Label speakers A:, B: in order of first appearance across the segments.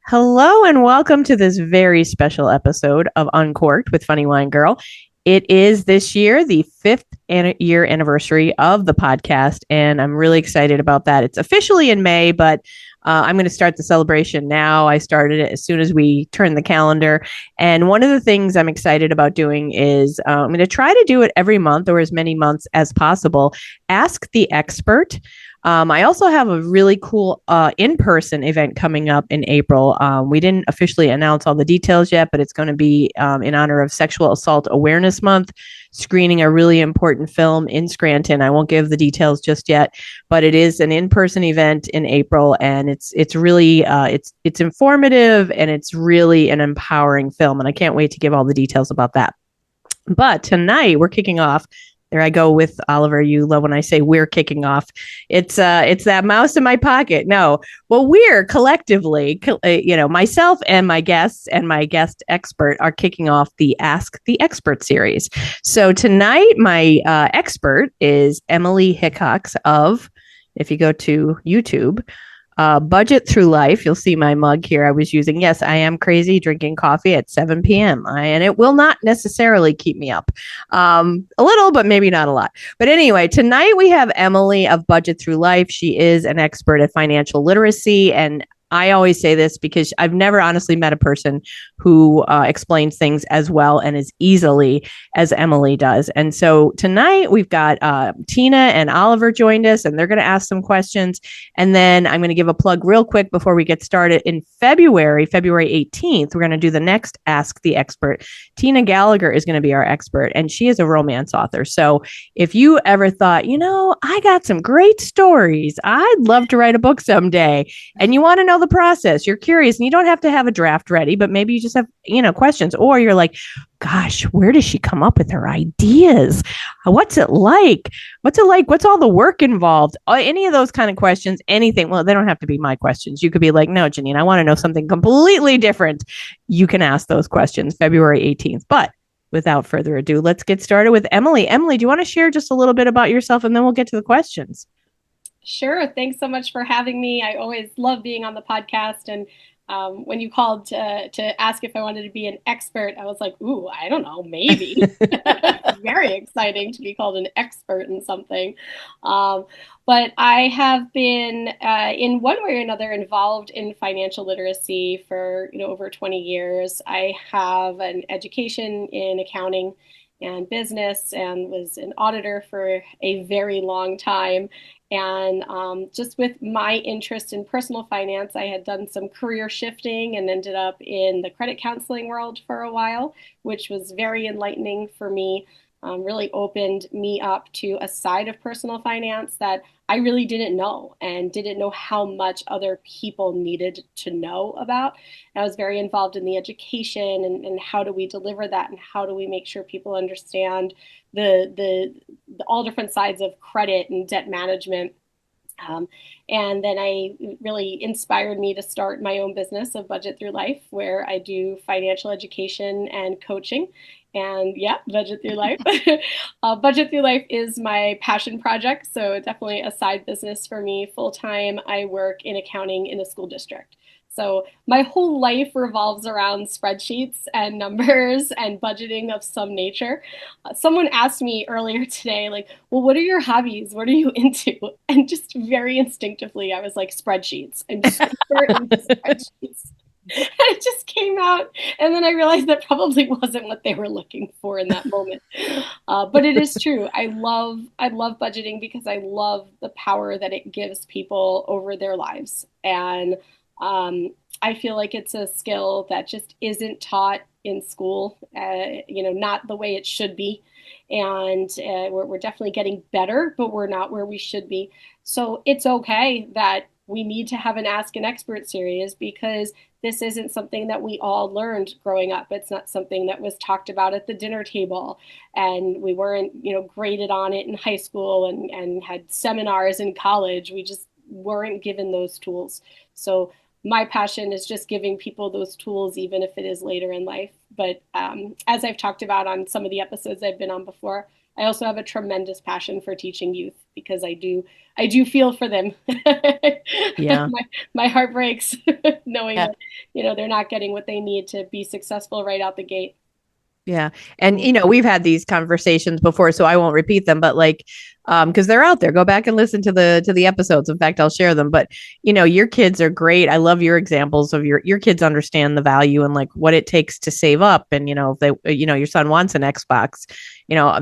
A: Hello and welcome to this very special episode of Uncorked with Funny Wine Girl. It is this year the fifth year anniversary of the podcast, and I'm really excited about that. It's officially in May, but I'm going to start the celebration now. I started it as soon as we turned the calendar. And one of the things I'm excited about doing is I'm going to try to do it every month or as many months as possible. Ask the expert. I also have a really cool in-person event coming up in April. We didn't officially announce all the details yet, but it's going to be in honor of Sexual Assault Awareness Month, screening a really important film in Scranton. I won't give the details just yet, but it is an in-person event in April, and it's really it's informative and it's really an empowering film, and I can't wait to give all the details about that. But tonight we're kicking off. There I go with Oliver. You love when I say we're kicking off. It's that mouse in my pocket. No, well, we're collectively, myself and my guests and my guest expert are kicking off the Ask the Expert series. So tonight, my expert is Emily Hickox of, if you go to YouTube, Budget Through Life. You'll see my mug here I was using. Yes, I am crazy drinking coffee at 7 p.m. And it will not necessarily keep me up. A little, but maybe not a lot. But anyway, tonight we have Emily of Budget Through Life. She is an expert at financial literacy, and I always say this because I've never honestly met a person who explains things as well and as easily as Emily does. And so tonight we've got Tina and Oliver joined us, and they're going to ask some questions. And then I'm going to give a plug real quick before we get started. In February 18th, we're going to do the next Ask the Expert. Tina Gallagher is going to be our expert, and she is a romance author. So if you ever thought, I got some great stories, I'd love to write a book someday, and you want to know the process, you're curious, and you don't have to have a draft ready, but maybe you just have, questions, or you're like, gosh, where does she come up with her ideas? What's it like? What's all the work involved? Any of those kind of questions, anything. Well, they don't have to be my questions. You could be like, no, Janine, I want to know something completely different. You can ask those questions February 18th. But without further ado, let's get started with Emily. Emily, do you want to share just a little bit about yourself, and then we'll get to the questions?
B: Sure. Thanks so much for having me. I always love being on the podcast. And when you called to ask if I wanted to be an expert, I was like, ooh, I don't know, maybe. It's very exciting to be called an expert in something. Um, but I have been, in one way or another, involved in financial literacy for over 20 years. I have an education in accounting and business and was an auditor for a very long time. And just with my interest in personal finance, I had done some career shifting and ended up in the credit counseling world for a while, which was very enlightening for me. Really opened me up to a side of personal finance that I really didn't know and didn't know how much other people needed to know about. And I was very involved in the education and how do we deliver that and how do we make sure people understand the all different sides of credit and debt management. Um, and then I really inspired me to start my own business of Budget Through Life, where I do financial education and coaching. And yeah, Budget Through Life. Budget Through Life is my passion project. So definitely a side business for me. Full time, I work in accounting in a school district. So my whole life revolves around spreadsheets and numbers and budgeting of some nature. Someone asked me earlier today, like, well, what are your hobbies? What are you into? And just very instinctively, I was like, spreadsheets. I'm super into spreadsheets. And it just came out. And then I realized that probably wasn't what they were looking for in that moment. But it is true. I love budgeting because I love the power that it gives people over their lives. And I feel like it's a skill that just isn't taught in school, not the way it should be. And we're definitely getting better, but we're not where we should be. So it's okay that we need to have an Ask an Expert series because this isn't something that we all learned growing up. It's not something that was talked about at the dinner table. And we weren't, graded on it in high school and had seminars in college. We just weren't given those tools. So my passion is just giving people those tools, even if it is later in life. But as I've talked about on some of the episodes I've been on before, I also have a tremendous passion for teaching youth because I do feel for them.
A: Yeah.
B: My heart breaks knowing
A: Yeah.
B: that, they're not getting what they need to be successful right out the gate.
A: Yeah. And we've had these conversations before, so I won't repeat them, but like because they're out there. Go back and listen to the episodes. In fact, I'll share them. But your kids are great. I love your examples of your kids understand the value and like what it takes to save up. And if they your son wants an Xbox,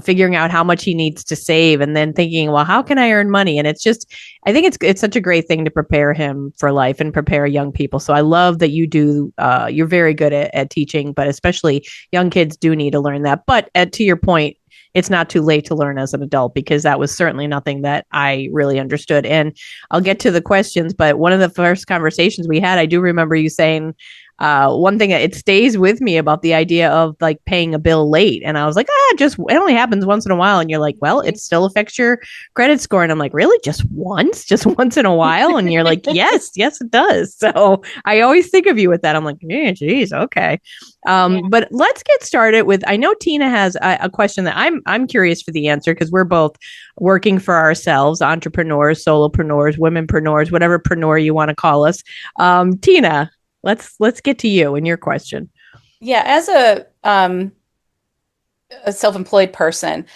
A: figuring out how much he needs to save and then thinking, well, how can I earn money? And it's just I think it's such a great thing to prepare him for life and prepare young people. So I love that you do you're very good at teaching, but especially young kids do need to learn that. But to your point, it's not too late to learn as an adult because that was certainly nothing that I really understood. And I'll get to the questions, but one of the first conversations we had, I do remember you saying one thing that it stays with me about the idea of like paying a bill late. And I was like, just it only happens once in a while. And you're like, well, it still affects your credit score. And I'm like, really? Just once? Just once in a while? And you're like, yes, it does. So I always think of you with that. I'm like, yeah, geez, okay.
B: Yeah.
A: But let's get started with. I know Tina has a question that I'm curious for the answer because we're both working for ourselves, entrepreneurs, solopreneurs, womenpreneurs, whatever preneur you want to call us. Tina, let's get to you and your question.
C: Yeah, as a self-employed person,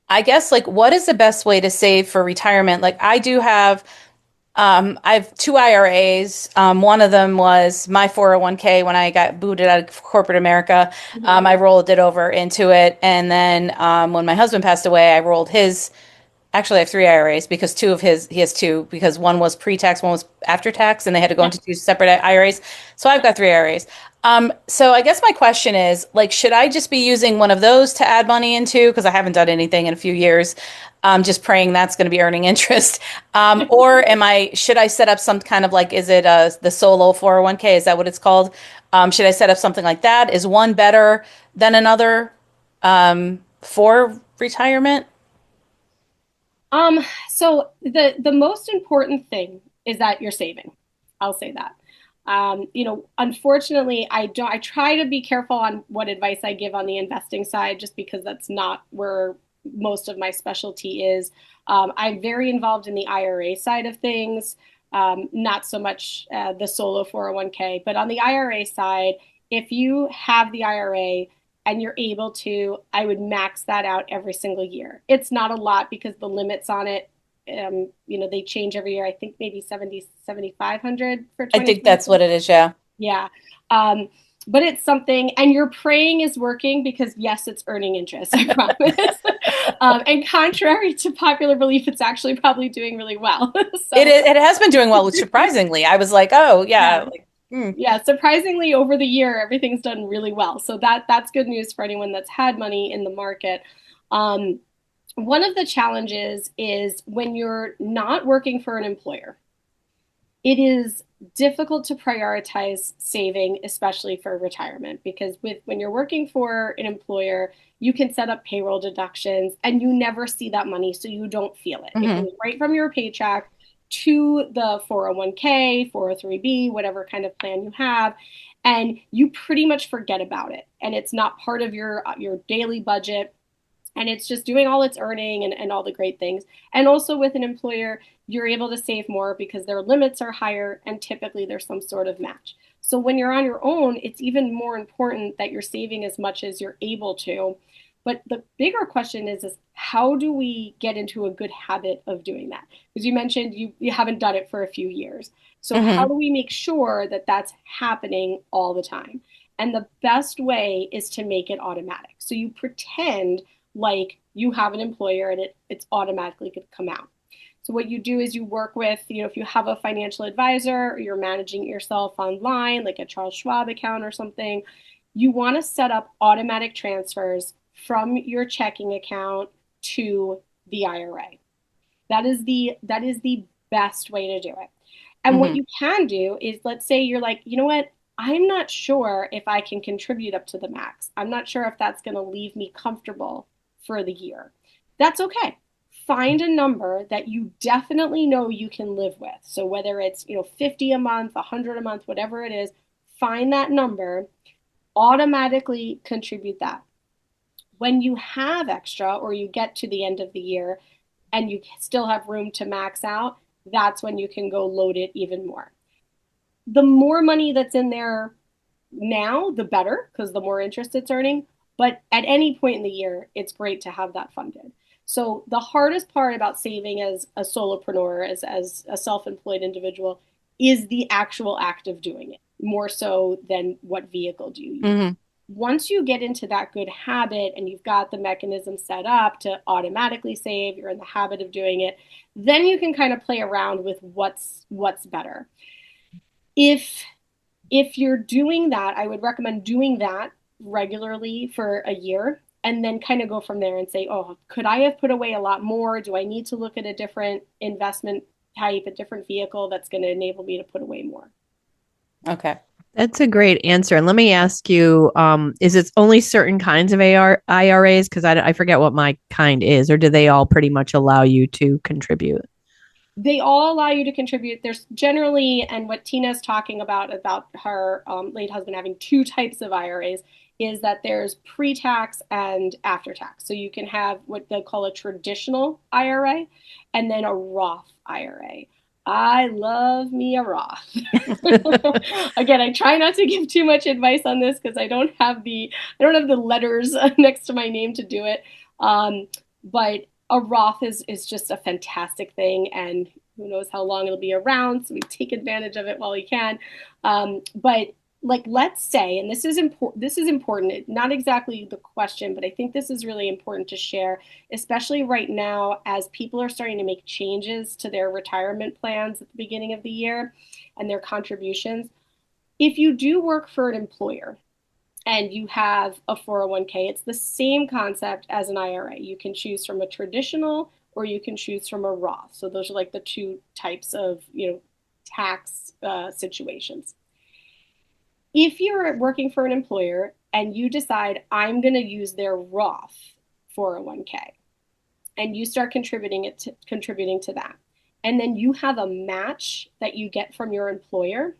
C: I guess like what is the best way to save for retirement? Like I have two IRAs. One of them was my 401k when I got booted out of corporate America.
B: Mhm.
C: I rolled it over into it, and then when my husband passed away, I rolled his. Actually, I have three IRAs because he has two because one was pre-tax, one was after tax, and they had to go
B: Yeah.
C: into two separate IRAs. So I've got three IRAs. So I guess my question is, like, should I just be using one of those to add money into? Because I haven't done anything in a few years. Just praying that's going to be earning interest. Or should I set up some kind of like, is it the solo 401k? Is that what it's called? Should I set up something like that? Is one better than another for retirement?
B: So the most important thing is that you're saving. I'll say that. Unfortunately, I try to be careful on what advice I give on the investing side, just because that's not where most of my specialty is. I'm very involved in the IRA side of things, not so much the solo 401k, but on the IRA side, if you have the IRA and you're able to, I would max that out every single year. It's not a lot because the limits on it, they change every year. I think maybe 7,500 for
C: I think that's
B: 2026.
C: what it is, yeah.
B: Yeah. Um, but it's something, and your praying is working because yes, it's earning interest, I promise. And contrary to popular belief, it's actually probably doing really well. So,
C: It has been doing well, surprisingly. I was like, oh
B: yeah.
C: yeah, like,
B: Yeah, surprisingly over the year everything's done really well. So that's good news for anyone that's had money in the market. Um, One of the challenges is when you're not working for an employer, it is difficult to prioritize saving, especially for retirement, because when you're working for an employer, you can set up payroll deductions and you never see that money, so you don't feel it. It
C: mhm.
B: goes right from your paycheck to the 401k, 403b, whatever kind of plan you have, and you pretty much forget about it. And it's not part of your daily budget, and it's just doing all its earning and all the great things. And also with an employer, you're able to save more because their limits are higher and typically there's some sort of match. So when you're on your own, it's even more important that you're saving as much as you're able to. But the bigger question is how do we get into a good habit of doing that? Because you mentioned you haven't done it for a few years. So how
C: Mhm.
B: do we make sure that that's happening all the time? And the best way is to make it automatic. So you pretend like you have an employer and it's automatically going to come out. So what you do is you work with, if you have a financial advisor or you're managing it yourself online, like a Charles Schwab account or something, you want to set up automatic transfers from your checking account to the IRA. That is the best way to do it. And what
C: Mhm.
B: you can do is, let's say you're like, you know what? I'm not sure if I can contribute up to the max. I'm not sure if that's going to leave me comfortable for the year. That's okay. Find a number that you definitely know you can live with. So whether it's, 50 a month, 100 a month, whatever it is, find that number, automatically contribute that. When you have extra or you get to the end of the year and you still have room to max out, that's when you can go load it even more. The more money that's in there now, the better, because the more interest it's earning. But at any point in the year, it's great to have that funded. So the hardest part about saving as a solopreneur, as a self-employed individual, is the actual act of doing it, more so than what vehicle do you use.
C: Mm-hmm.
B: Once you get into that good habit and you've got the mechanism set up to automatically save, you're in the habit of doing it, then you can kind of play around with what's better. If you're doing that, I would recommend doing that regularly for a year and then kind of go from there and say, oh, could I have put away a lot more? Do I need to look at a different investment type, a different vehicle that's going to enable me to put away more?
C: Okay.
A: That's a great answer. And let me ask you, is it only certain kinds of IRAs? Because I forget what my kind is, or do they all pretty much allow you to contribute?
B: They all allow you to contribute. There's generally, and what Tina's talking about her late husband having two types of IRAs, is that there's pre-tax and after-tax. So you can have what they call a traditional IRA and then a Roth IRA. I love me a Roth. Again, I try not to give too much advice on this because I don't have the letters next to my name to do it. But a Roth is just a fantastic thing, and who knows how long it'll be around, so we take advantage of it while we can. But like, let's say, and this is important, not exactly the question, but I think this is really important to share, especially right now as people are starting to make changes to their retirement plans at the beginning of the year and their contributions. If you do work for an employer and you have a 401k, it's the same concept as an IRA. You can choose from a traditional or you can choose from a Roth. So those are like the two types of, tax situations. If you're working for an employer and you decide I'm going to use their Roth 401k and you start contributing to that, and then you have a match that you get from your employer,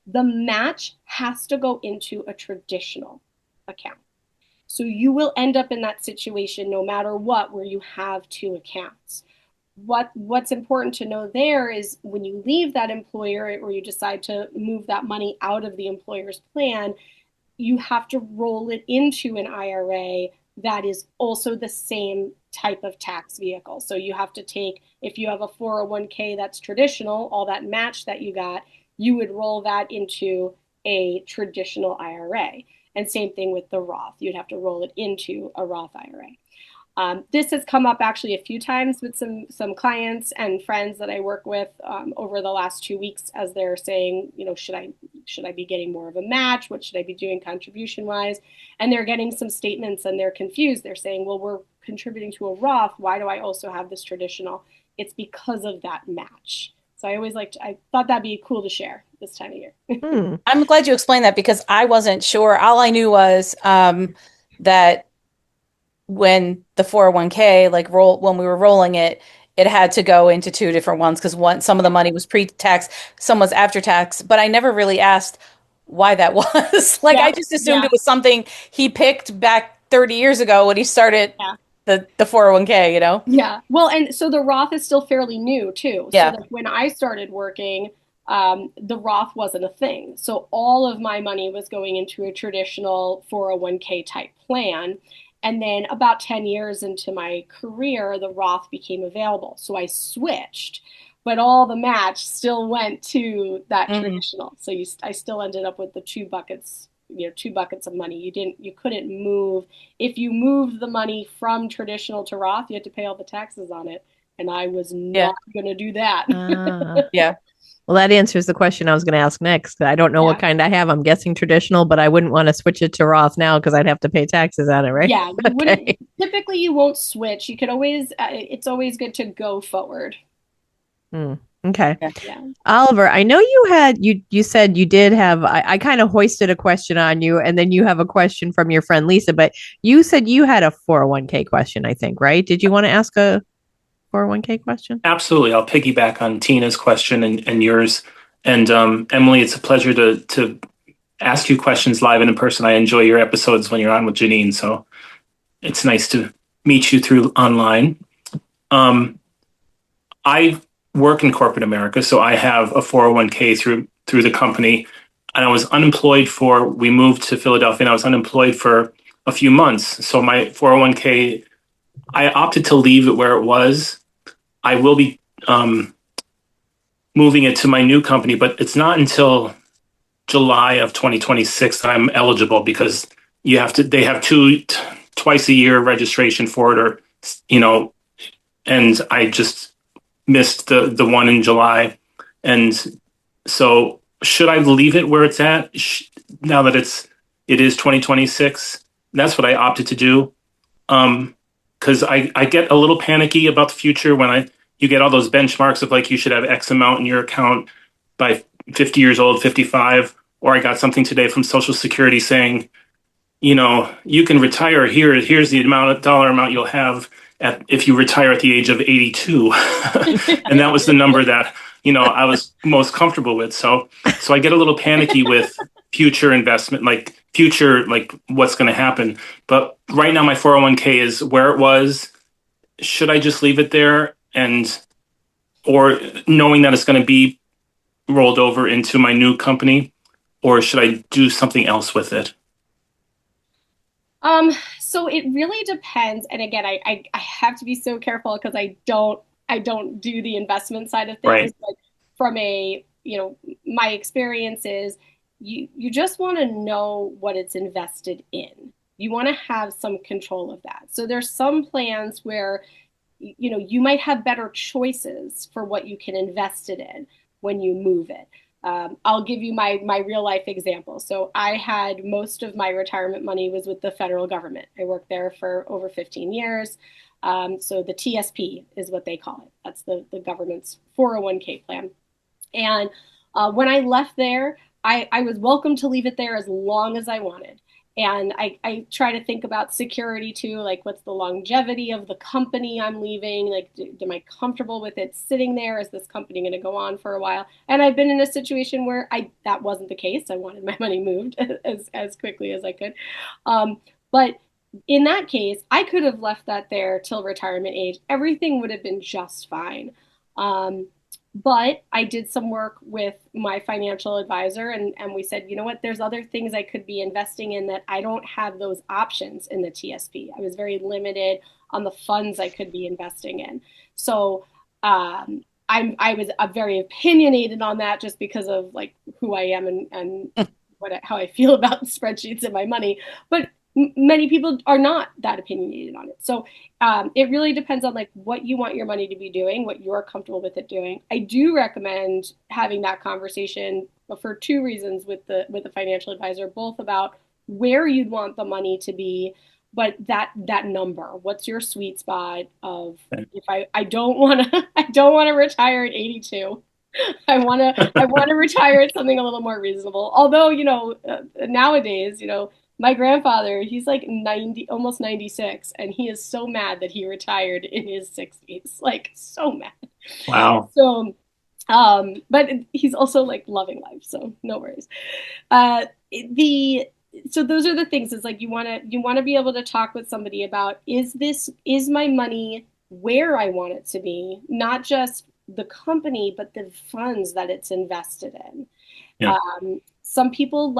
B: the match has to go into a traditional account. So you will end up in that situation no matter what, where you have two accounts. What's important to know there is when you leave that employer or you decide to move that money out of the employer's plan, you have to roll it into an IRA that is also the same type of tax vehicle. So you have to take, if you have a 401k that's traditional, all that match that you got, you would roll that into a traditional IRA. And same thing with the Roth. You'd have to roll it into a Roth IRA. This has come up actually a few times with some clients and friends that I work with over the last 2 weeks as they're saying, should I be getting more of a match? What should I be doing contribution wise? And they're getting some statements and they're confused. They're saying, well, we're contributing to a Roth. Why do I also have this traditional? It's because of that match. So I thought that'd be cool to share this time of year.
C: I'm glad you explained that because I wasn't sure. All I knew was that when the 401k, when we were rolling it, it had to go into two different ones because some of the money was pre-tax, some was after tax, but I never really asked why that was. I just assumed it was something he picked back 30 years ago when he started the 401k,
B: Yeah. Well, and so the Roth is still fairly new too.
C: Yeah.
B: So when I started working, the Roth wasn't a thing. So all of my money was going into a traditional 401k type plan. And then about 10 years into my career, the Roth became available. So I switched, but all the match still went to that traditional. So I still ended up with the two buckets of money. You couldn't move. If you moved the money from traditional to Roth, you had to pay all the taxes on it. And I was not going to do that.
C: Yeah.
A: Well, that answers the question I was going to ask next. I don't know what kind I have. I'm guessing traditional, but I wouldn't want to switch it to Roth now because I'd have to pay taxes on it, right?
B: Yeah, you wouldn't. Typically, you won't switch. You could always. It's always good to go forward.
A: Okay.
B: Yeah.
A: Oliver, I know you said you did have, I kind of hoisted a question on you, and then you have a question from your friend Lisa, but you said you had a 401k question, I think, right? Did you want to ask a 401k question?
D: Absolutely. I'll piggyback on Tina's question and yours. And Emily, it's a pleasure to ask you questions live and in person. I enjoy your episodes when you're on with Janine. So it's nice to meet you through online. I work in corporate America, so I have a 401k through the company. And I was unemployed we moved to Philadelphia and I was unemployed for a few months. So my 401k, I opted to leave it where it was. I will be moving it to my new company, but it's not until July of 2026 that I'm eligible because they have twice a year registration for it, or, and I just missed the one in July. And so should I leave it where it's at now that it is 2026? That's what I opted to do. Because I get a little panicky about the future when you get all those benchmarks of like you should have X amount in your account by 50 years old, 55, or I got something today from Social Security saying, you can retire here. Here's the dollar amount you'll have if you retire at the age of 82. And that was the number that, I was most comfortable with. So I get a little panicky with future investment, like what's going to happen. But right now my 401k is where it was. Should I just leave it there or knowing that it's going to be rolled over into my new company, or should I do something else with it?
B: So it really depends. And again, I have to be so careful because I don't do the investment side of things.
D: Right.
B: But from my experience is you just want to know what it's invested in. You want to have some control of that. So there's some plans where, you might have better choices for what you can invest it in when you move it. I'll give you my real life example. So I had most of my retirement money was with the federal government. I worked there for over 15 years. So the TSP is what they call it. That's the government's 401k plan. And when I left there, I was welcome to leave it there as long as I wanted. And I try to think about security too, like what's the longevity of the company I'm leaving? Like, am I comfortable with it sitting there? Is this company going to go on for a while? And I've been in a situation where that wasn't the case. I wanted my money moved as quickly as I could. But in that case, I could have left that there till retirement age. Everything would have been just fine. But I did some work with my financial advisor and we said, you know what, there's other things I could be investing in that I don't have those options in the TSP. I was very limited on the funds I could be investing in. So I was very opinionated on that just because of like who I am and how I feel about spreadsheets and my money. But many people are not that opinionated on it. So it really depends on like what you want your money to be doing, what you're comfortable with it doing. I do recommend having that conversation for two reasons with the financial advisor, both about where you'd want the money to be, but that number, what's your sweet spot of if I don't want to retire at 82. I want to retire at something a little more reasonable. Although, nowadays, my grandfather, he's like 90, almost 96, and he is so mad that he retired in his 60s. Like, so mad.
D: Wow.
B: So, but he's also like loving life, so no worries. So those are the things. It's like you want to be able to talk with somebody about is my money where I want it to be, not just the company, but the funds that it's invested in.
D: Yeah.
B: Some people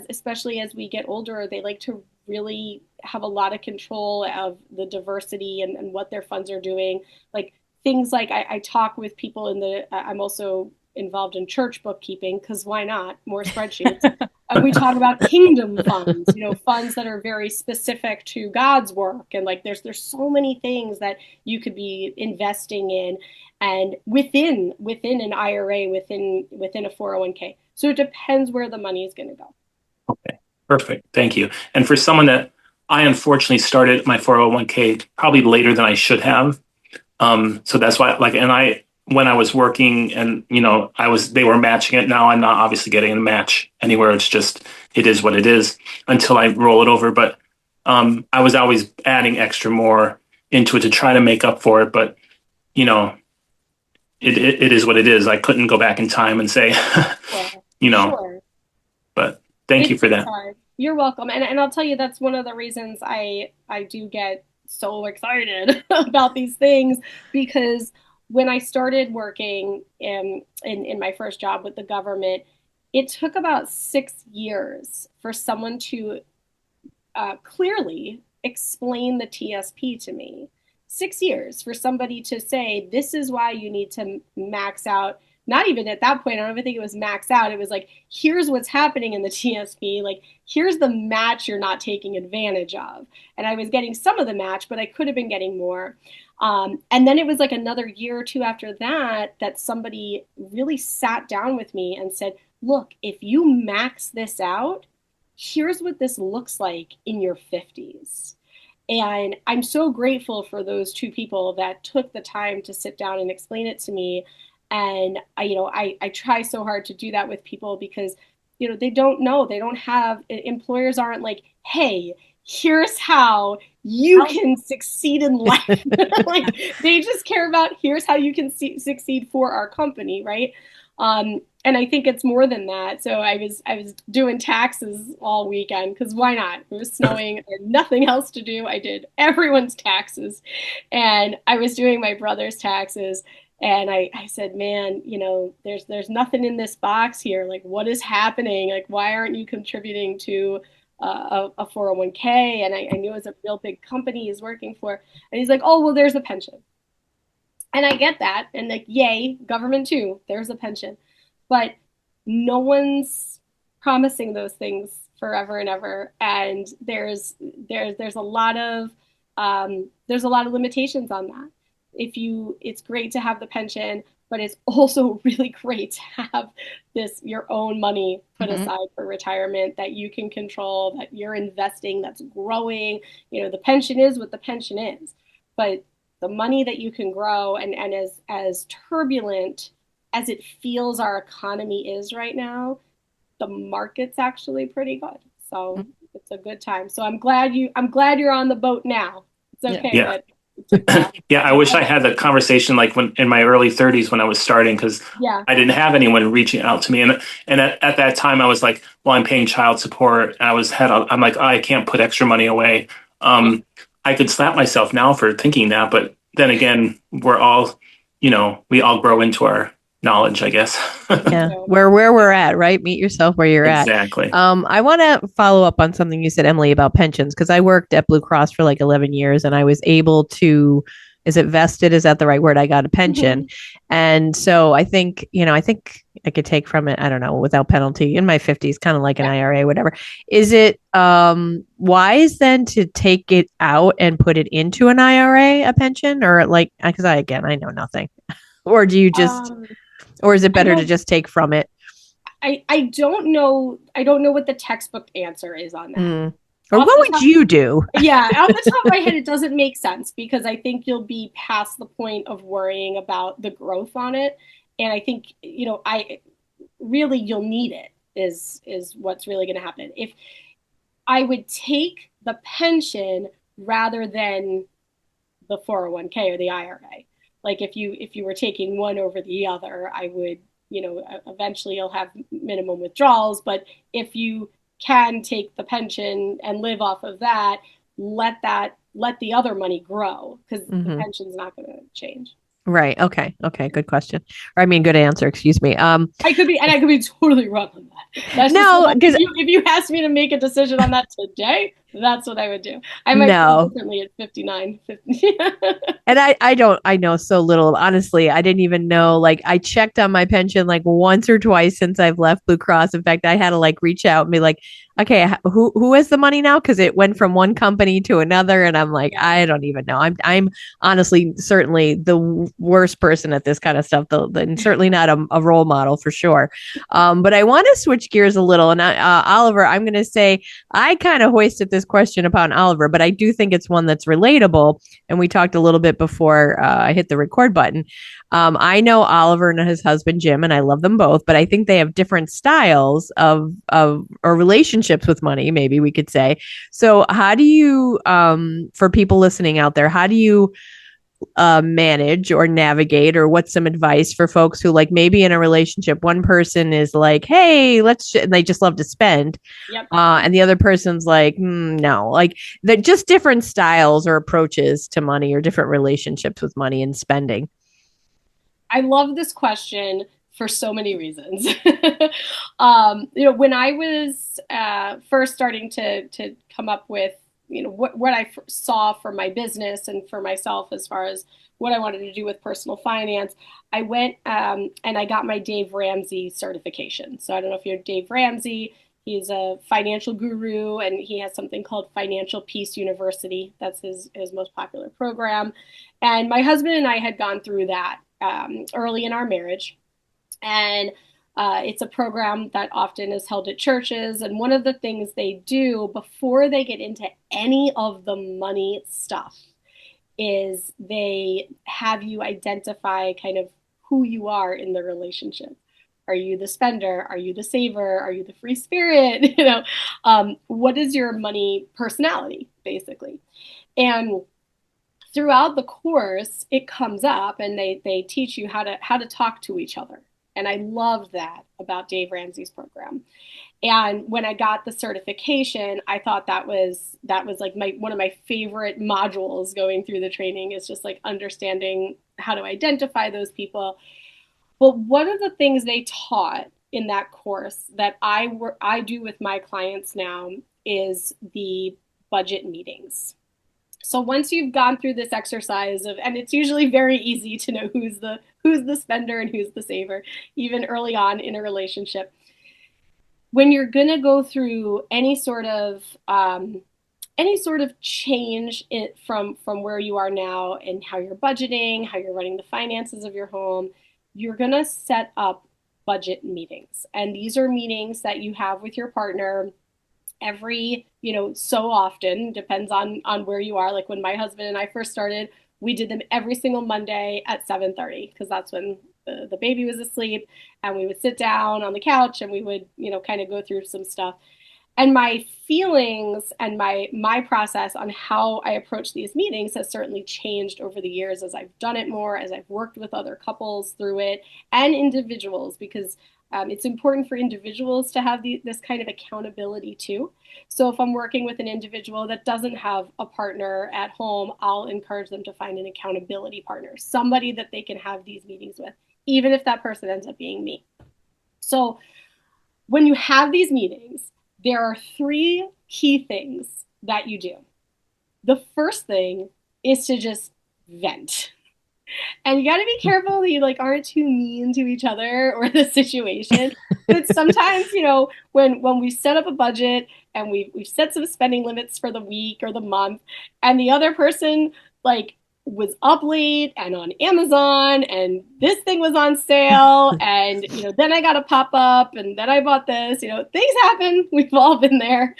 B: especially as we get older, they like to really have a lot of control of the diversity and what their funds are doing. Like things like I talk with people I'm also involved in church bookkeeping because why not? More spreadsheets. We talk about kingdom funds, funds that are very specific to God's work. And like there's so many things that you could be investing in and within an IRA, within a 401k. So it depends where the money is going to go.
D: Okay, perfect. Thank you. And for someone that I unfortunately started my 401k probably later than I should have. So that's why when I was working and, they were matching it. Now I'm not obviously getting a match anywhere. It's just, it is what it is until I roll it over. But I was always adding extra more into it to try to make up for it. But, it is what it is. I couldn't go back in time and say,
B: Sure.
D: but thank you for that.
B: Hard. You're welcome. And I'll tell you, that's one of the reasons I do get so excited about these things, because when I started working in my first job with the government, it took about 6 years for someone to clearly explain the TSP to me. 6 years for somebody to say, this is why you need to max out. Not even at that point, I don't even think it was max out. It was like, here's what's happening in the TSP. Like, here's the match you're not taking advantage of. And I was getting some of the match, but I could have been getting more. And then it was like another year or two after that, that somebody really sat down with me and said, look, if you max this out, here's what this looks like in your 50s. And I'm so grateful for those two people that took the time to sit down and explain it to me. And I try so hard to do that with people, because they don't know, they don't have, employers aren't like, hey, here's how you can succeed in life. Like, they just care about, here's how you can succeed for our company, right? And I think it's more than that. So I was doing taxes all weekend, because why not? It was snowing, I had nothing else to do. I did everyone's taxes, and I was doing my brother's taxes. And I said, man, there's nothing in this box here. Like, what is happening? Like, why aren't you contributing to a 401k? And I knew it was a real big company he's working for. And he's like, oh, well, there's a pension. And I get that. And like, yay, government too, there's a pension. But no one's promising those things forever and ever. And there's a lot of limitations on that. It's great to have the pension, but it's also really great to have your own money put aside for retirement that you can control, that you're investing, that's growing. The pension is what the pension is, but the money that you can grow, and as turbulent as it feels our economy is right now, the market's actually pretty good. So it's a good time. So I'm glad you're on the boat now. It's okay.
D: Yeah.
B: But
D: yeah, I wish I had the conversation like when in my early 30s when I was starting, because I didn't have anyone reaching out to me, and at that time I was like, well, I'm paying child support, and I'm like, oh, I can't put extra money away. I could slap myself now for thinking that, but then again, we're all, we all grow into our knowledge, I guess.
A: Yeah, where we're at, right? Meet yourself where you're at.
D: Exactly.
A: I want to follow up on something you said, Emily, about pensions, because I worked at Blue Cross for like 11 years, and I was able to, is it vested? Is that the right word? I got a pension. And so I think I could take from it, I don't know, without penalty in my 50s, kind of like an IRA, whatever. Is it wise then to take it out and put it into an IRA, a pension, or like, because I know nothing. Or do you just, or is it better to just take from it?
B: I don't know. I don't know what the textbook answer is on that.
A: Or what would you do?
B: Yeah, off the top of my head, it doesn't make sense, because I think you'll be past the point of worrying about the growth on it. And I think, you'll need it is what's really going to happen. If I would take the pension rather than the 401k or the IRA, like if you were taking one over the other, I would, eventually you'll have minimum withdrawals. But if you can take the pension and live off of that, let the other money grow, because the pension's not going to change.
A: Right. Okay. Good question. Or I mean, good answer. Excuse me.
B: I could be totally wrong on that. That's no, because if you asked me to make a decision on that today, that's what I would do. I might feel differently at 59, 50.
A: And I know so little. Honestly, I didn't even know. Like, I checked on my pension like once or twice since I've left Blue Cross. In fact, I had to like reach out and be like, okay, who has the money now? Because it went from one company to another, and I'm like, I don't even know. I'm honestly certainly the worst person at this kind of stuff, though, and certainly not a role model for sure. But I want to switch gears a little, and Oliver, I'm going to say I kind of hoisted this question upon Oliver, but I do think it's one that's relatable. And we talked a little bit before I hit the record button. I know Oliver and his husband Jim, and I love them both, but I think they have different styles of or relationships with money, maybe we could say. So how do you, for people listening out there, how do you manage or navigate, or what's some advice for folks who like maybe in a relationship, one person is like, hey, and they just love to spend.
B: Yep.
A: And the other person's like, no, like that, just different styles or approaches to money or different relationships with money and spending.
B: I love this question for so many reasons. When I was first starting to come up with, what I saw for my business and for myself as far as what I wanted to do with personal finance, I went and I got my Dave Ramsey certification. So I don't know if you're Dave Ramsey. He's a financial guru, and he has something called Financial Peace University. That's his most popular program. And my husband and I had gone through that early in our marriage. And it's a program that often is held at churches. And one of the things they do before they get into any of the money stuff is they have you identify kind of who you are in the relationship. Are you the spender? Are you the saver? Are you the free spirit? What is your money personality, basically? And throughout the course, it comes up, and they teach you how to talk to each other. And I love that about Dave Ramsey's program. And when I got the certification, I thought that was like one of my favorite modules going through the training, is just like understanding how to identify those people. But one of the things they taught in that course that I do with my clients now is the budget meetings. So once you've gone through this exercise and it's usually very easy to know who's the spender and who's the saver, even early on in a relationship. When you're going to go through any sort of change from where you are now and how you're budgeting, how you're running the finances of your home, you're going to set up budget meetings. And these are meetings that you have with your partner every, so often, depends on where you are. Like when my husband and I first started, we did them every single Monday at 7:30, because that's when the baby was asleep, and we would sit down on the couch and we would, kind of go through some stuff. And my feelings and my process on how I approach these meetings has certainly changed over the years as I've done it more, as I've worked with other couples through it, and individuals, because it's important for individuals to have this kind of accountability too. So if I'm working with an individual that doesn't have a partner at home, I'll encourage them to find an accountability partner, somebody that they can have these meetings with, even if that person ends up being me. So when you have these meetings, there are 3 key things that you do. The first thing is to just vent. And you got to be careful that you aren't too mean to each other or the situation. But sometimes, when we set up a budget and we've set some spending limits for the week or the month, and the other person was up late and on Amazon, and this thing was on sale, and then I got a pop up, and then I bought this. Things happen. We've all been there.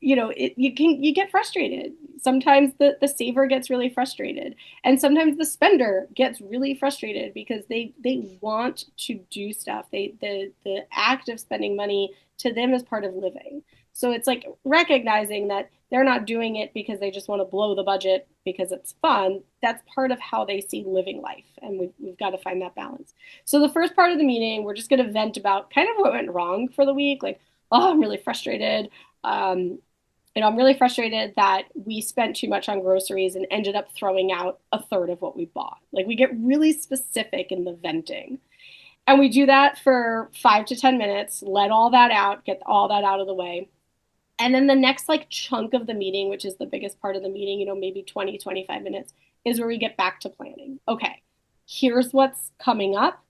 B: You get frustrated. Sometimes the saver gets really frustrated, and sometimes the spender gets really frustrated because they want to do stuff. The act of spending money to them is part of living. So it's like recognizing that they're not doing it because they just want to blow the budget because it's fun. That's part of how they see living life, and we've got to find that balance. So the first part of the meeting, we're just going to vent about kind of what went wrong for the week. I'm really frustrated. I'm really frustrated that we spent too much on groceries and ended up throwing out a third of what we bought. We get really specific in the venting. And we do that for 5 to 10 minutes, let all that out, get all that out of the way. And then the next chunk of the meeting, which is the biggest part of the meeting, maybe 20, 25 minutes, is where we get back to planning. Okay, here's what's coming up.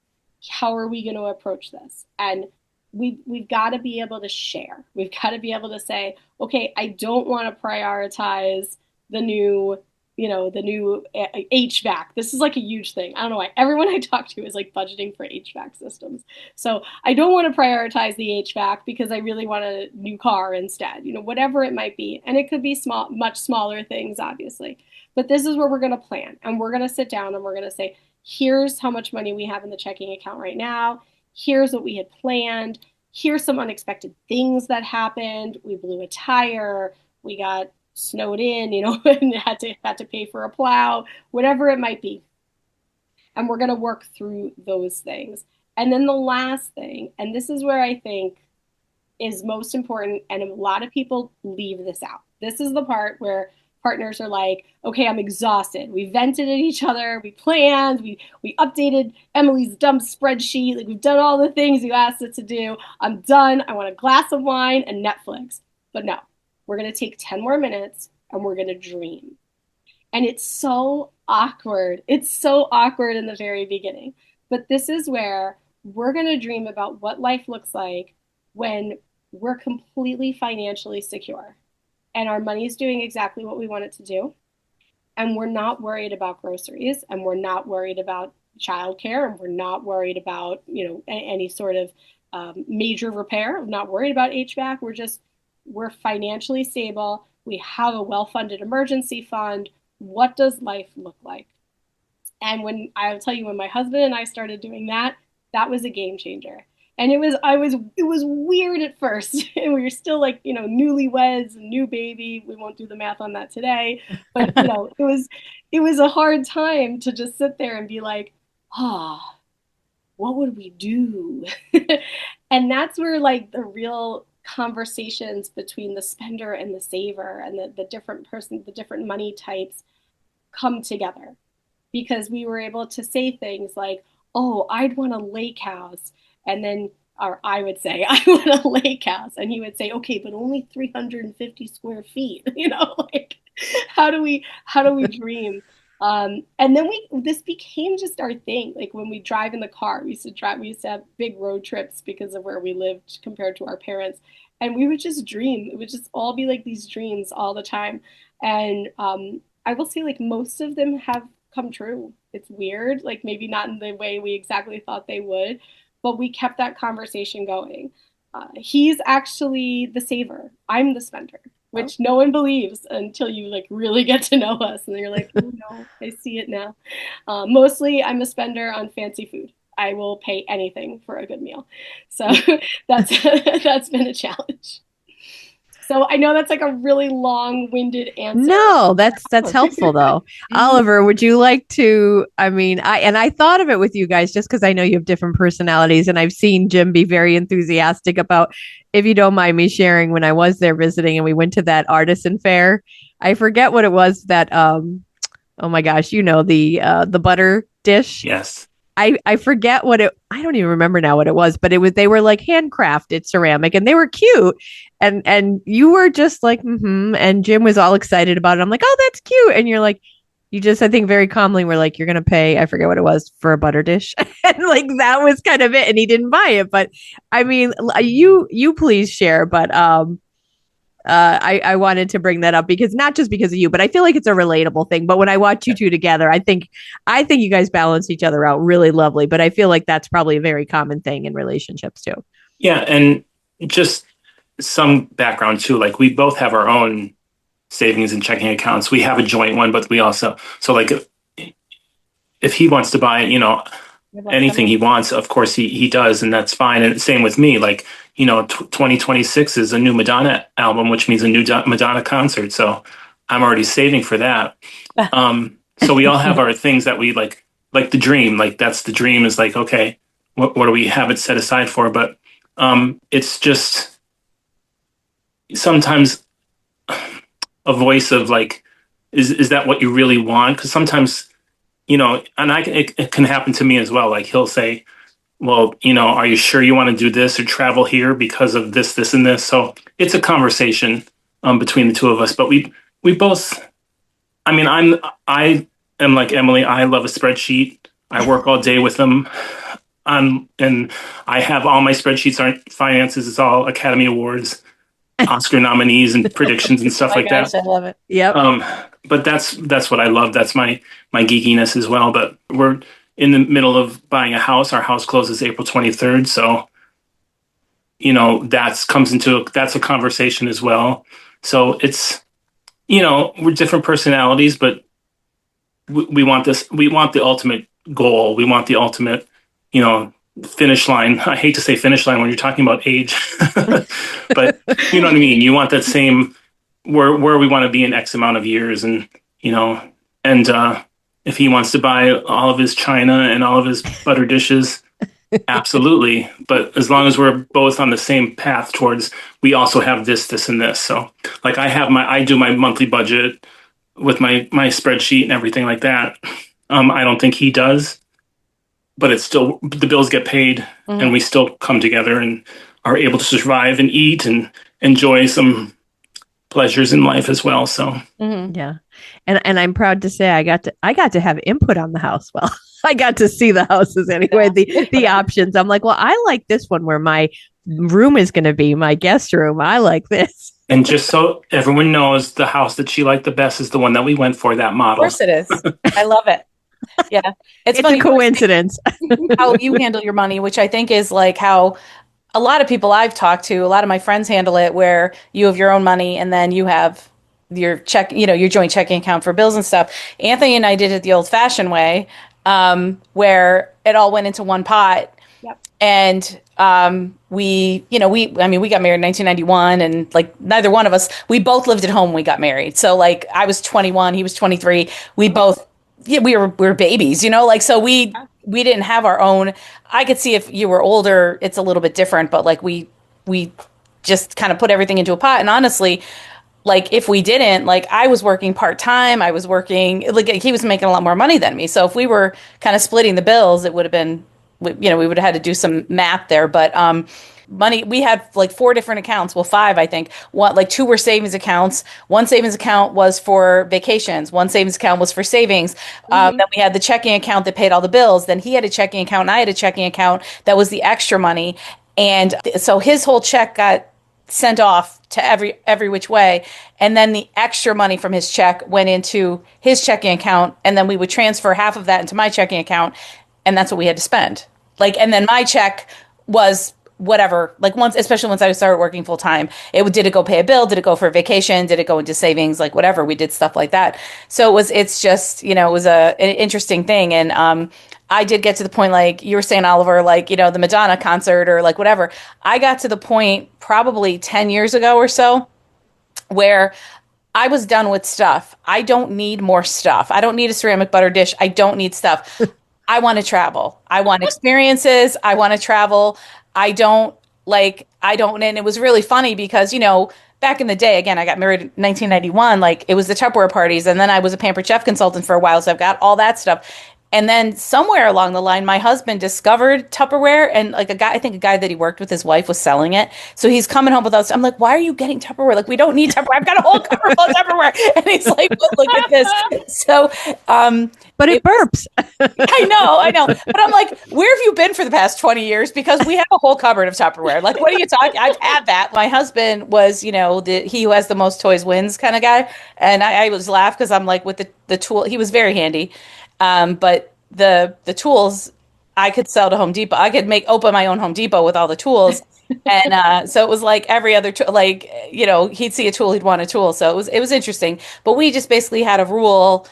B: How are we going to approach this? And we've got to be able to share. We've got to be able to say, okay, I don't want to prioritize the new HVAC. This is a huge thing. I don't know why everyone I talk to is budgeting for HVAC systems. So I don't want to prioritize the HVAC because I really want a new car instead, whatever it might be. And it could be much smaller things, obviously. But this is where we're going to plan, and we're going to sit down and we're going to say, here's how much money we have in the checking account right now. Here's what we had planned. Here's some unexpected things that happened. We blew a tire. We got snowed in, and had to pay for a plow, whatever it might be. And we're going to work through those things. And then the last thing, and this is where I think is most important, and a lot of people leave this out. This is the part where partners are like, okay, I'm exhausted. We vented at each other. We planned. We updated Emily's dumb spreadsheet. Like, we've done all the things you asked us to do. I'm done. I want a glass of wine and Netflix. But no, we're going to take 10 more minutes and we're going to dream. And it's so awkward. It's so awkward in the very beginning. But this is where we're going to dream about what life looks like when we're completely financially secure and our money's doing exactly what we want it to do. And we're not worried about groceries, and we're not worried about childcare, and we're not worried about, any sort of major repair. We're not worried about HVAC. We're financially stable. We have a well-funded emergency fund. What does life look like? And I'll tell you, when my husband and I started doing that, that was a game changer. And it was weird at first. And we were still like, newlyweds, new baby. We won't do the math on that today. But, it was a hard time to just sit there and be like, what would we do? And that's where, like, the real conversations between the spender and the saver and the different money types come together. Because we were able to say things like, oh, I'd want a lake house. And then, or I would say, I want a lake house. And he would say, okay, but only 350 square feet. Like, how do we dream? And then this became just our thing. Like, when we drive in the car, we used to have big road trips because of where we lived compared to our parents. And we would just dream. It would just all be like these dreams all the time. And I will say, like, most of them have come true. It's weird, like, maybe not in the way we exactly thought they would, but we kept that conversation going. He's actually the saver. I'm the spender, which no one believes until you, like, really get to know us. And you're like, oh no, I see it now. Mostly I'm a spender on fancy food. I will pay anything for a good meal. So that's been a challenge. So I know that's like a really long-winded answer.
A: No, that's helpful though. Oliver, would you like to, I thought of it with you guys just because I know you have different personalities, and I've seen Jim be very enthusiastic about, if you don't mind me sharing, when I was there visiting and we went to that artisan fair. I forget what it was that oh my gosh, the butter dish.
D: Yes.
A: I forget I don't even remember now what it was, but they were like handcrafted ceramic, and they were cute. And you were just like, and Jim was all excited about it. I'm like, oh, that's cute. And you're like, you just, I think very calmly were like, you're going to pay, I forget what it was, for a butter dish. And like, that was kind of it. And he didn't buy it. But I mean, you please share. But I wanted to bring that up because not just because of you, but I feel like it's a relatable thing. But when I watch you two together, I think you guys balance each other out really lovely. But I feel like that's probably a very common thing in relationships too.
D: Yeah. And just some background too, like, we both have our own savings and checking accounts. We have a joint one, but we also, so like, if he wants to buy, anything he wants, of course he does, and that's fine. And same with me, like, 2026 is a new Madonna album, which means a new Madonna concert. So I'm already saving for that. So we all have our things that we like the dream, like, that's the dream, is like, okay, what do we have it set aside for? But it's just sometimes a voice of like, is that what you really want? Because sometimes, and it can happen to me as well. Like, he'll say, well, are you sure you want to do this or travel here because of this, this, and this? So it's a conversation between the two of us. But we both, I am like Emily. I love a spreadsheet. I work all day with them. And I have all my spreadsheets aren't finances. It's all Academy Awards, Oscar nominees, and predictions and stuff like that.
C: I love it.
A: Yep.
D: But that's what I love. That's my geekiness as well. But we're in the middle of buying a house. Our house closes April 23rd. So, that's a conversation as well. So it's, we're different personalities, but we want this. We want the ultimate goal. We want the ultimate, finish line. I hate to say finish line when you're talking about age, but you know what I mean? You want that same where we want to be in X amount of years, and and if he wants to buy all of his china and all of his butter dishes, absolutely. But as long as we're both on the same path towards, we also have this, and this. So like I do my monthly budget with my spreadsheet and everything like that. I don't think he does, but it's still, the bills get paid, and we still come together and are able to survive and eat and enjoy some pleasures in life as well. So
A: yeah, and I'm proud to say I got to have input on the house. Well, I got to see the houses anyway, the options. I'm like, well, I like this one where my room is going to be my guest room. I like this.
D: And just so everyone knows, the house that she liked the best is the one that we went for, that model.
C: Of course it is. I love it. Yeah.
A: It's funny, a coincidence.
C: How you handle your money, which I think is like how a lot of people I've talked to, a lot of my friends handle it, where you have your own money and then you have your your joint checking account for bills and stuff. Anthony and I did it the old fashioned way, where it all went into one pot.
B: Yep.
C: And we got married in 1991, and like neither one of us, we both lived at home when we got married. So like I was 21, he was 23. We both, we were babies, so we didn't have our own. I could see if you were older, it's a little bit different, but like we just kind of put everything into a pot. And honestly, like if we didn't, like I was working part-time, I was working, like he was making a lot more money than me. So if we were kind of splitting the bills, it would have been, we would have had to do some math there. But money, we had like 4 different accounts. Well, 5, I think. 2 were savings accounts. One savings account was for vacations. One savings account was for savings. Then we had the checking account that paid all the bills. Then he had a checking account and I had a checking account that was the extra money. And so his whole check got sent off to every which way. And then the extra money from his check went into his checking account. And then we would transfer half of that into my checking account. And that's what we had to spend. And then my check was whatever, especially once I started working full time, did it go pay a bill? Did it go for a vacation? Did it go into savings? Like whatever, we did stuff like that. So it's just, it was an interesting thing. And, I did get to the point, like you were saying, Oliver, the Madonna concert or like whatever. I got to the point probably 10 years ago or so where I was done with stuff. I don't need more stuff. I don't need a ceramic butter dish. I don't need stuff. I want to travel. I want experiences. I want to travel. And it was really funny because, back in the day, again, I got married in 1991, it was the Tupperware parties. And then I was a Pampered Chef consultant for a while. So I've got all that stuff. And then somewhere along the line, my husband discovered Tupperware, and a guy that he worked with, his wife was selling it. So he's coming home with us. I'm like, why are you getting Tupperware? Like, we don't need Tupperware. I've got a whole cupboard full of Tupperware. And he's like, well, look at this. So,
A: but it burps.
C: I know. But I'm like, where have you been for the past 20 years? Because we have a whole cupboard of Tupperware. Like, what are you talking? I've had that. My husband was, he who has the most toys wins kind of guy. And I was laugh because I'm like, with the tool, he was very handy. But the tools I could sell to Home Depot. I could open my own Home Depot with all the tools. And so it was like every other tool, he'd see a tool, he'd want a tool. So it was interesting. But we just basically had a rule,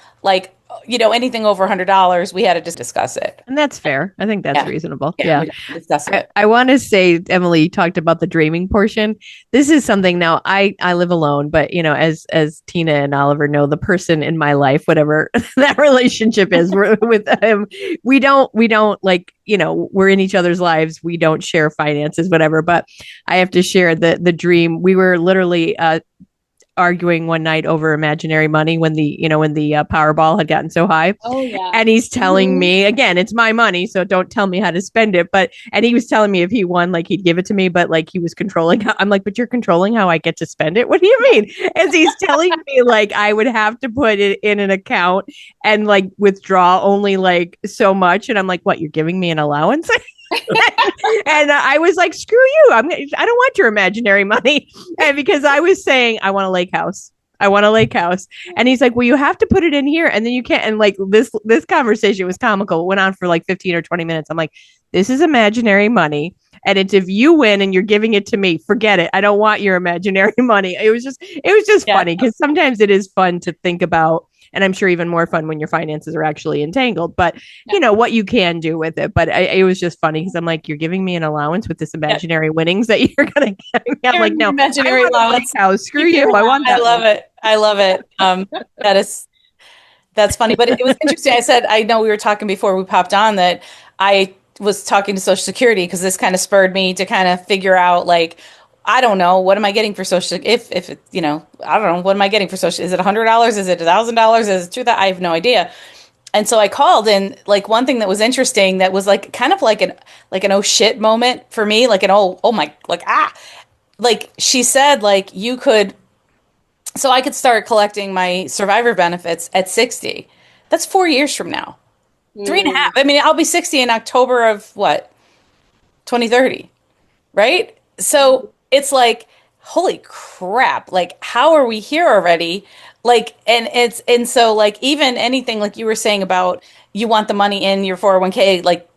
C: anything over $100, we had to just discuss it.
A: And that's fair. I think that's reasonable. Yeah.
C: Discuss it.
A: I want to say, Emily talked about the dreaming portion. This is something now I live alone, but as Tina and Oliver know, the person in my life, whatever that relationship is with him, we don't we're in each other's lives. We don't share finances, whatever, but I have to share the dream. We were literally, arguing one night over imaginary money when the Powerball had gotten so high.
B: Oh yeah.
A: And he's telling me, again, it's my money, so don't tell me how to spend it. And he was telling me if he won, he'd give it to me, but he was controlling. I'm like, but you're controlling how I get to spend it? What do you mean? As he's telling me I would have to put it in an account and withdraw only so much. And I'm like, what, you're giving me an allowance? And I was like, screw you. I don't want your imaginary money. And because I was saying, I want a lake house. And he's like, well, you have to put it in here and then you can't. And this conversation was comical. It went on for 15 or 20 minutes. I'm like, this is imaginary money. And it's if you win and you're giving it to me, forget it. I don't want your imaginary money. It was just funny because sometimes it is fun to think about And I'm sure even more fun when your finances are actually entangled. But
B: Yeah.
A: what you can do with it. But it was just funny because I'm like, you're giving me an allowance with this imaginary winnings that you're going to get. I'm like, no,
C: imaginary
A: I want
C: allowance.
A: house. Screw you. I want that.
C: I love it. I love it. That's funny. But it was interesting. I know we were talking before we popped on that I was talking to Social Security because this kind of spurred me to kind of figure out like, I don't know, what am I getting for Social? If it, I don't know, what am I getting for Social? Is it $100? Is it $1,000? Is it $2,000? I have no idea. And so I called, and like one thing that was interesting that was like kind of like an oh shit moment for me, like an oh my, like like she said like you could, so I could start collecting my survivor benefits at 60. That's 4 years from now. 3.5. I mean, I'll be 60 in October of what? 2030, right? So it's like, holy crap, like how are we here already? Like, and so like even anything like you were saying about you want the money in your 401k, like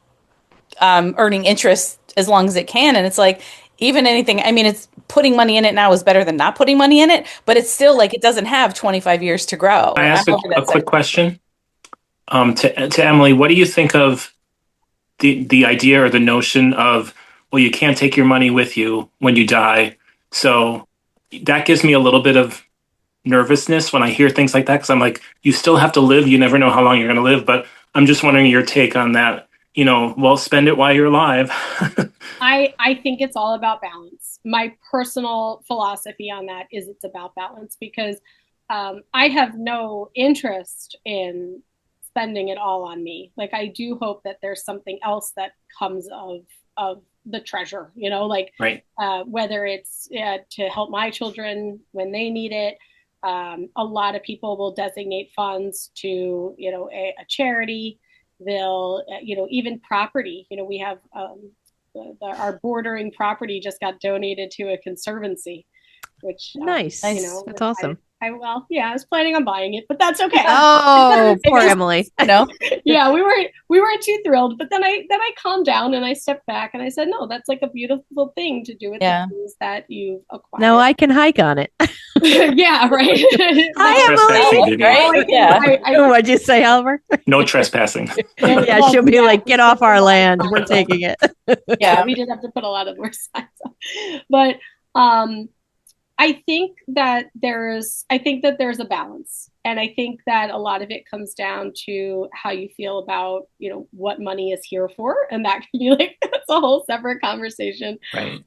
C: earning interest as long as it can. And it's like, even anything, I mean, it's putting money in it now is better than not putting money in it, but it's still like it doesn't have 25 years to grow.
D: I ask a quick question to Emily. What do you think of the idea or the notion of, well, you can't take your money with you when you die? So that gives me a little bit of nervousness when I hear things like that, because I'm like, you still have to live. You never know how long you're going to live. But I'm just wondering your take on that. Well, spend it while you're alive.
B: I think it's all about balance. My personal philosophy on that is it's about balance because I have no interest in spending it all on me. Like I do hope that there's something else that comes of the treasure, like
D: right.
B: Whether it's to help my children when they need it. A lot of people will designate funds to, a charity. They'll, even property, we have our bordering property just got donated to a conservancy, which
A: nice. That's awesome.
B: I was planning on buying it, but that's okay.
A: Oh, poor Emily.
B: Yeah, we weren't too thrilled, but then I calmed down and I stepped back and I said, no, that's like a beautiful thing to do with the things that you've acquired.
A: Now I can hike on it.
B: Yeah, right.
A: Hi, Emily.
C: Right? Yeah.
A: What'd you say, Albert?
D: No trespassing.
A: Yeah, she'll be like, get off our land. We're taking it.
B: Yeah, we did have to put a lot of more signs up. But I think that there's a balance. And I think that a lot of it comes down to how you feel about, what money is here for. And that can be like, that's a whole separate conversation.
D: Right.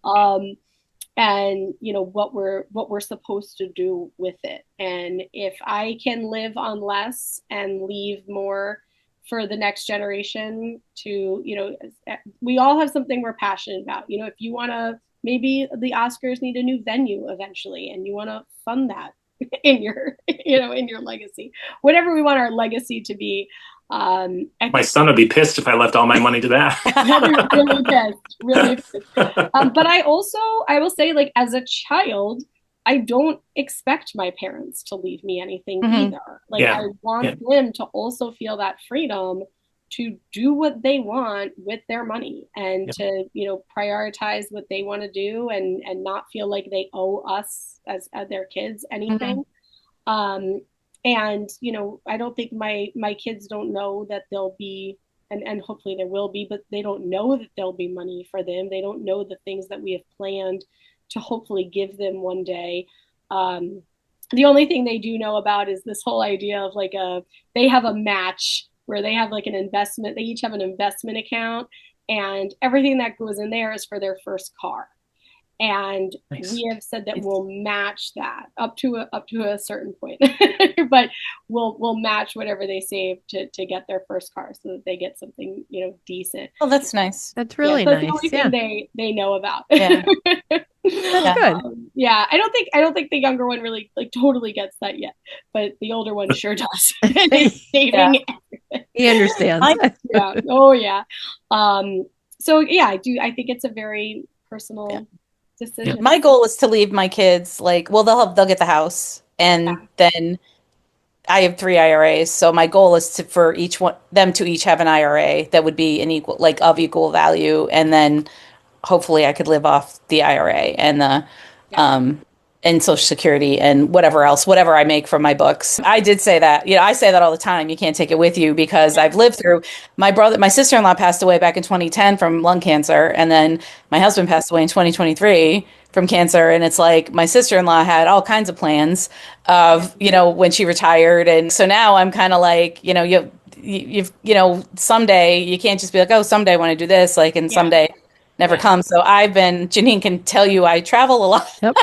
B: And what we're supposed to do with it. And if I can live on less and leave more for the next generation to, we all have something we're passionate about. If you want to, maybe the Oscars need a new venue eventually, and you want to fund that in your, in your legacy, whatever we want our legacy to be.
D: My son would be pissed if I left all my money to that.
B: really pissed. But I will say, like, as a child, I don't expect my parents to leave me anything either. Like, I want them to also feel that freedom to do what they want with their money and to, prioritize what they want to do and not feel like they owe us as their kids anything. And, I don't think my kids don't know that there'll be, and hopefully there will be, but they don't know that there'll be money for them. They don't know the things that we have planned to hopefully give them one day. The only thing they do know about is this whole idea of like they have a match where they have like an investment. They each have an investment account, and everything that goes in there is for their first car. And we have said that we'll match that up to a certain point, but we'll match whatever they save to get their first car, so that they get something decent.
C: Oh, that's nice.
A: That's really nice.
B: That's the only thing they know about.
C: Yeah.
A: That's good.
B: I don't think the younger one really like totally gets that yet, but the older one sure does. Saving everything.
A: He understands.
B: Yeah. Oh yeah. So yeah, I think it's a very personal decision.
C: My goal is to leave my kids they'll get the house, and then I have 3 IRAs. So my goal is for them to each have an IRA that would be of equal value, and then hopefully I could live off the IRA and the and Social Security and whatever else, whatever I make from my books. I did say that. I say that all the time. You can't take it with you because I've lived through my sister-in-law passed away back in 2010 from lung cancer, and then my husband passed away in 2023 from cancer. And it's like my sister-in-law had all kinds of plans of, when she retired. And so now I'm kind of like, someday you can't just be like, oh, someday I want to do this, like, and someday never comes. So Janine can tell you I travel a lot.
A: Yep.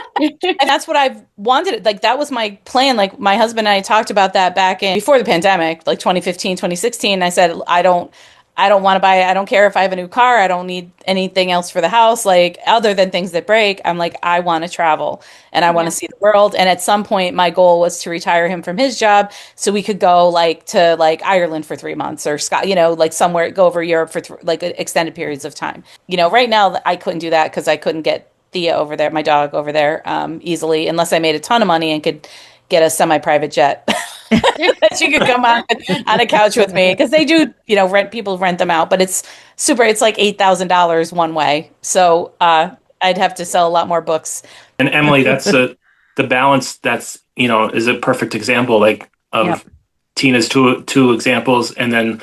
C: And that's what I've wanted. Like, that was my plan. Like, my husband and I talked about that back in before the pandemic, like 2015, 2016. I said, I don't want to buy, I don't care if I have a new car. I don't need anything else for the house, like, other than things that break. I'm like, I want to travel and I want to see the world. And at some point, my goal was to retire him from his job so we could go to Ireland for 3 months or like somewhere, go over Europe for extended periods of time. Right now I couldn't do that because I couldn't get Thea over there, my dog over there, easily, unless I made a ton of money and could get a semi-private jet that she could come on a couch with me, because they do, people rent them out, but it's like $8,000 one way. So I'd have to sell a lot more books.
D: And Emily, that's the balance. That's, is a perfect example, like, of Tina's two examples, and then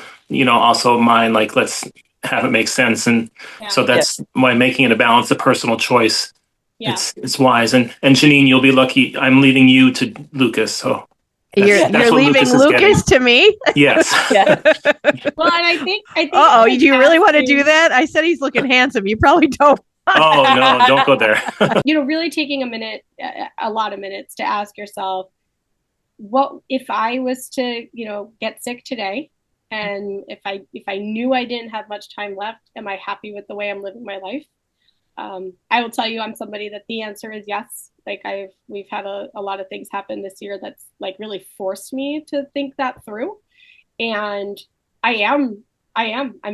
D: also mine. Like, let's have it make sense, and so that's why making it a balance, a personal choice. Yeah. It's wise. And Janine, you'll be lucky. I'm leaving you to Lucas, so.
A: You're leaving Lucas to me?
D: Yes.
B: Yeah. Well, and I think.
A: Do you really want to do that? I said he's looking handsome. You probably don't.
D: Oh, no, don't go there.
B: Really taking a lot of minutes to ask yourself, what if I was to, get sick today, and if I knew I didn't have much time left, am I happy with the way I'm living my life? I will tell you, I'm somebody that the answer is yes. Like, we've had a lot of things happen this year that's like really forced me to think that through. And I'm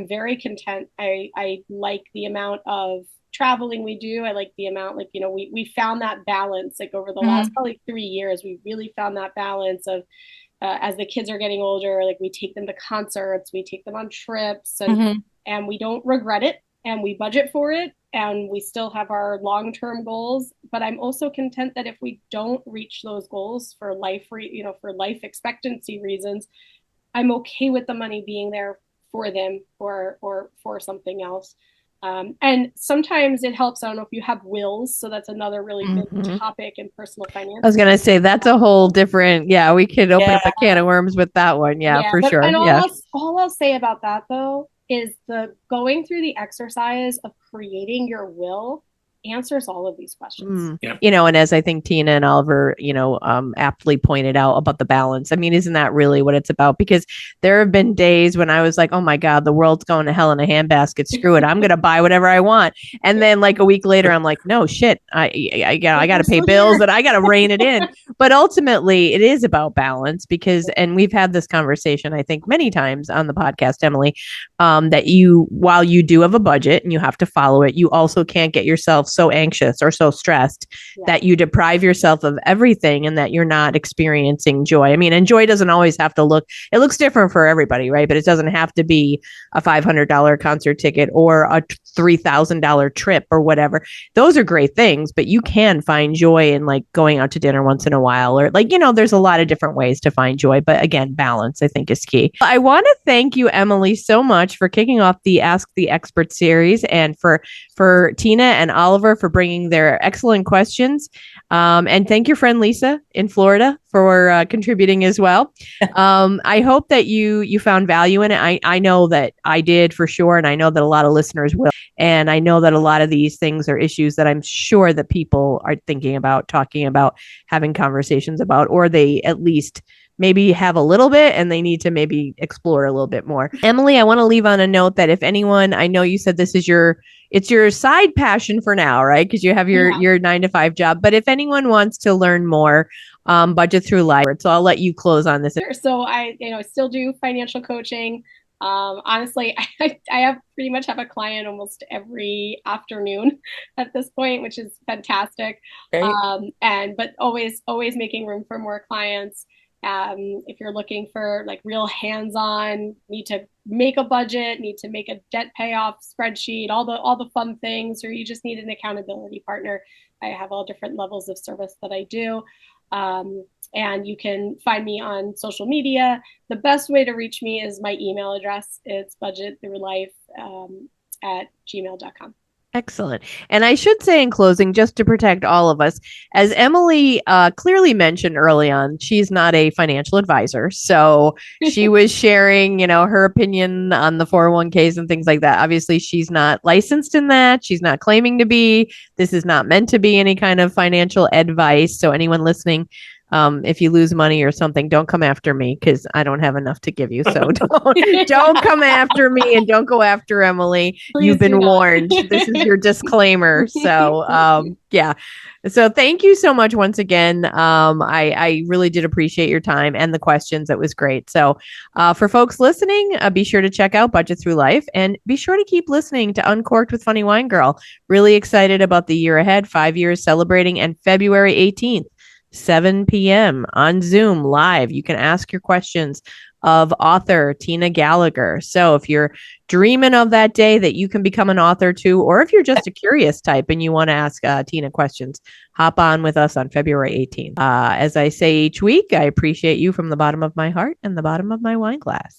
B: very content. I like the amount of traveling we do. I like the amount, we found that balance, like, over the last probably 3 years. We really found that balance of, as the kids are getting older, like, we take them to concerts, we take them on trips, and we don't regret it, and we budget for it, and we still have our long-term goals. But I'm also content that if we don't reach those goals for life expectancy reasons, I'm okay with the money being there for them or for something else. And sometimes it helps. I don't know if you have wills. So that's another really big topic in personal finance.
A: I was going to say, that's a whole different, we could open up a can of worms with that one. Yeah, for sure.
B: And all I'll say about that, though, is the going through the exercise of creating your will answers all of these questions.
A: And as I think Tina and Oliver, aptly pointed out about the balance. I mean, isn't that really what it's about? Because there have been days when I was like, oh my God, the world's going to hell in a handbasket. Screw it. I'm going to buy whatever I want. And then like a week later, I'm like, no shit. I got to pay bills and I got to rein it in. But ultimately it is about balance and we've had this conversation, I think, many times on the podcast, Emily, that while you do have a budget and you have to follow it, you also can't get yourself so anxious or so stressed that you deprive yourself of everything and that you're not experiencing joy. I mean, and joy doesn't always have to it looks different for everybody, right? But it doesn't have to be a $500 concert ticket or a $3,000 trip or whatever. Those are great things, but you can find joy in like going out to dinner once in a while, or there's a lot of different ways to find joy. But again, balance, I think, is key. I want to thank you, Emily, so much for kicking off the Ask the Expert series, and for Tina and Oliver for bringing their excellent questions. And thank your friend Lisa in Florida for contributing as well. I hope that you found value in it. I know that I did, for sure. And I know that a lot of listeners will. And I know that a lot of these things are issues that I'm sure that people are thinking about, talking about, having conversations about, or they at least maybe have a little bit and they need to maybe explore a little bit more. Emily, I want to leave on a note that if anyone, I know you said this is it's your side passion for now, right? Because you have your 9-to-5 job. But if anyone wants to learn more, Budget Through Life. So I'll let you close on this.
B: Sure. So I still do financial coaching. Honestly, I pretty much have a client almost every afternoon at this point, which is fantastic. But always making room for more clients. If you're looking for like real hands-on, need to make a budget, need to make a debt payoff spreadsheet, all the fun things, or you just need an accountability partner, I have all different levels of service that I do. And you can find me on social media. The best way to reach me is my email address. It's budgetthroughlife at gmail.com.
A: Excellent. And I should say in closing, just to protect all of us, as Emily clearly mentioned early on, she's not a financial advisor. So she was sharing, her opinion on the 401ks and things like that. Obviously, she's not licensed in that. She's not claiming to be. This is not meant to be any kind of financial advice. So anyone listening, if you lose money or something, don't come after me because I don't have enough to give you. So don't come after me and don't go after Emily.
B: Please
A: You've been
B: do not.
A: warned. This is your disclaimer. So yeah. So thank you so much once again. I really did appreciate your time and the questions. It was great. So for folks listening, be sure to check out Budget Through Life and be sure to keep listening to Uncorked with Funny Wine Girl. Really excited about the year ahead, 5 years celebrating, and February 18th. 7 p.m. on Zoom live. You can ask your questions of author Tina Gallagher. So if you're dreaming of that day that you can become an author too, or if you're just a curious type and you want to ask Tina questions, hop on with us on February 18th. As I say each week, I appreciate you from the bottom of my heart and the bottom of my wine glass.